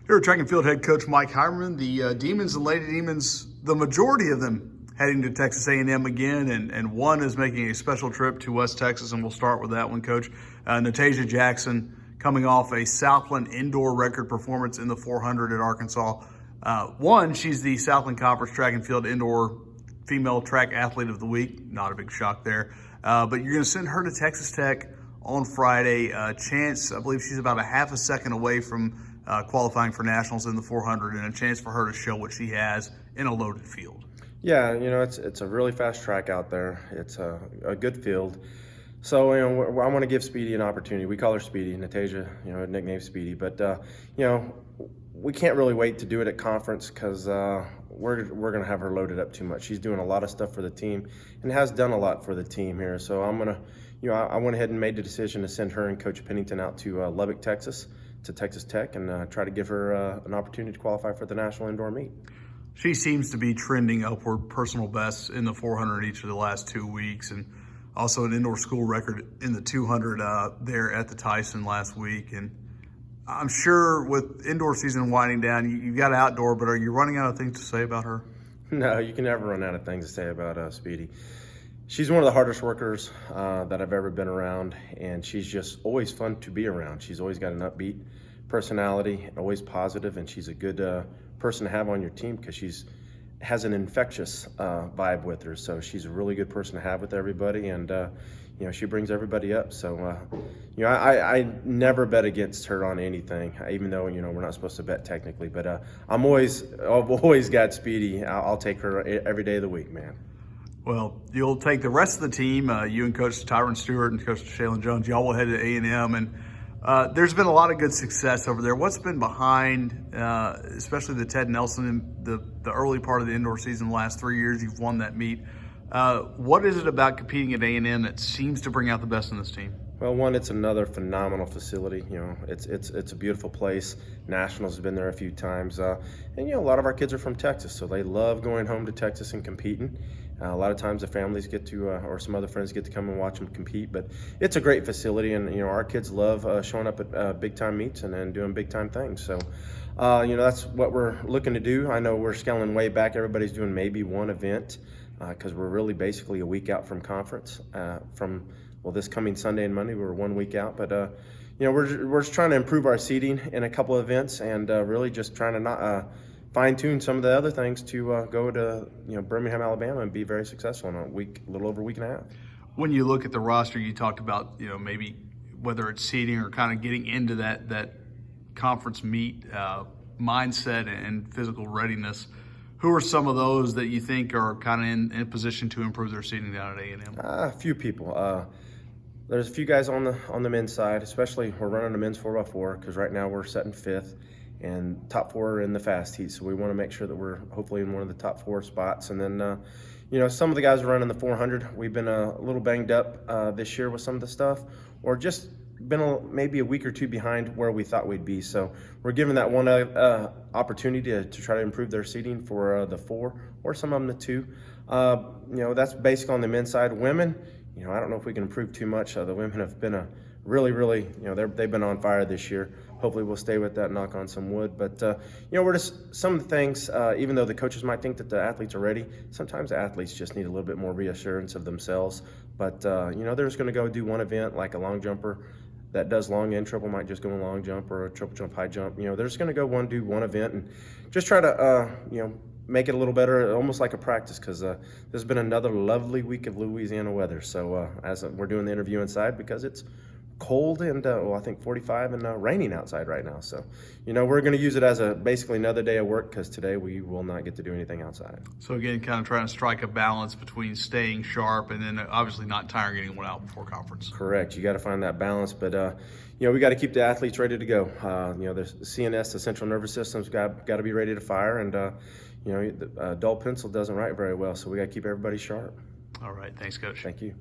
Here at track and field head coach Mike Heimerman, the Demons and Lady Demons, the majority of them heading to Texas A&M again, and one is making a special trip to West Texas, and we'll start with that one, Coach. Natasia Jackson coming off a Southland indoor record performance in the 400 at Arkansas. She's the Southland Conference track and field indoor female track athlete of the week. Not a big shock there. But you're going to send her to Texas Tech on Friday. Chance, I believe she's about a half a second away from qualifying for nationals in the 400, and a chance for her to show what she has in a loaded field. Yeah, it's a really fast track out there. It's a good field. So, I want to give Speedy an opportunity. We call her Speedy, Natasia, nickname Speedy. But, we can't really wait to do it at conference because we're going to have her loaded up too much. She's doing a lot of stuff for the team and has done a lot for the team here. So I'm going to, I went ahead and made the decision to send her and Coach Pennington out to Lubbock, Texas, to Texas Tech, and try to give her an opportunity to qualify for the National Indoor Meet. She seems to be trending upward, personal bests in the 400 each of the last 2 weeks, and also an indoor school record in the 200 there at the Tyson last week. And I'm sure with indoor season winding down, you've got outdoor, but are you running out of things to say about her? No, you can never run out of things to say about Speedy. She's one of the hardest workers that I've ever been around, and she's just always fun to be around. She's always got an upbeat personality, always positive, and she's a good person to have on your team because she's has an infectious vibe with her. So she's a really good person to have with everybody, and she brings everybody up. So I never bet against her on anything, even though we're not supposed to bet technically. But I've always got Speedy. I'll take her every day of the week, man. Well, you'll take the rest of the team, you and Coach Tyron Stewart and Coach Shaylin Jones, y'all will head to A&M, and there's been a lot of good success over there. What's been behind, especially the Ted Nelson, the early part of the indoor season, the last 3 years you've won that meet. What is it about competing at A&M that seems to bring out the best in this team? Well, one, it's another phenomenal facility. It's a beautiful place. Nationals have been there a few times, and a lot of our kids are from Texas, so they love going home to Texas and competing. A lot of times the families get to, or some other friends get to come and watch them compete. But it's a great facility, and our kids love showing up at big time meets and doing big time things. So, that's what we're looking to do. I know we're scaling way back. Everybody's doing maybe one event because we're really basically a week out from conference. This coming Sunday and Monday, we're 1 week out. But we're just trying to improve our seating in a couple of events, and really just trying to not fine-tune some of the other things to go to Birmingham, Alabama, and be very successful in a little over a week and a half. When you look at the roster, you talked about maybe whether it's seeding or kind of getting into that conference meet mindset and physical readiness. Who are some of those that you think are kind of in position to improve their seeding down at A&M? A few people. There's a few guys on the men's side, especially we're running a men's 4x4 because right now we're setting fifth. And top four are in the fast heat, so we want to make sure that we're hopefully in one of the top four spots. And then, some of the guys are running the 400. We've been a little banged up this year with some of the stuff, or just been maybe a week or two behind where we thought we'd be. So we're giving that one opportunity to try to improve their seating for the 4 or some of them the 2. That's basically on the men's side. Women, I don't know if we can improve too much. The women have been really, they've been on fire this year. Hopefully we'll stay with that, knock on some wood. But, we're just some of the things, even though the coaches might think that the athletes are ready, sometimes the athletes just need a little bit more reassurance of themselves. But, they're just going to go do one event like a long jumper that does long and triple might just go in long jump, or a triple jump, high jump. They're just going to go do one event and just try to, make it a little better, almost like a practice, because there's been another lovely week of Louisiana weather. So as we're doing the interview inside, because it's cold and I think 45 and raining outside right now. So, we're going to use it as basically another day of work because today we will not get to do anything outside. So again, kind of trying to strike a balance between staying sharp and then obviously not tiring anyone out before conference. Correct. You got to find that balance, but we got to keep the athletes ready to go. The CNS, the central nervous system's got to be ready to fire, and the dull pencil doesn't write very well, so we got to keep everybody sharp. All right. Thanks, Coach. Thank you.